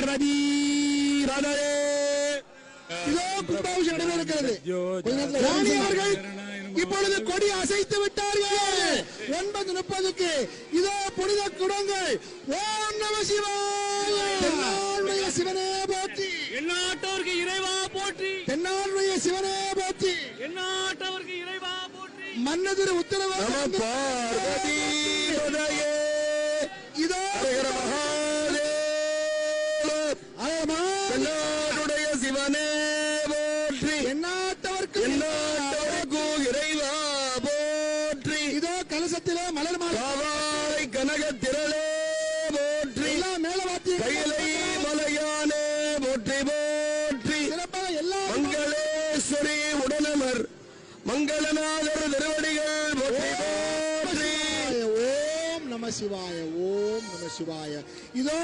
பார்வதி ராதே. இதோ கும்பாபிஷேகம் நடைபெறுகிறது. ராணி அவர்கள் இப்பொழுது கொடி அசைத்து விட்டார்கள். 9:30க்கு இதோ புனித குடங்கள். ஓம் நம சிவாய. தென்னாளுடைய சிவனே போற்றி. எந்நாட்டவருக்கு இறைவா போற்றி. தென்னாளுடைய சிவனே போற்றி. எந்நாட்டவருக்கு இறைவா போற்றி. மன்னதிரு உத்தரவு பார்வதி ராதே. இதோ தென்னாடுடைய சிவனே போற்றி. எந்நாட்டவர்க்கு இறைவா போற்றி. இதோ கலசத்திலே மலர் மாலை கனக திரளே போற்றி. மேலவாத்திய கையிலை மலையானே போற்றி போற்றி. சிறப்பாக எல்லா மங்களேஸ்வரி உடனமர் மங்களநாதர் திருவடிகள் போற்றி போற்றி. ஓம் நம சிவாய. ஓம் நம சிவாய. இதோ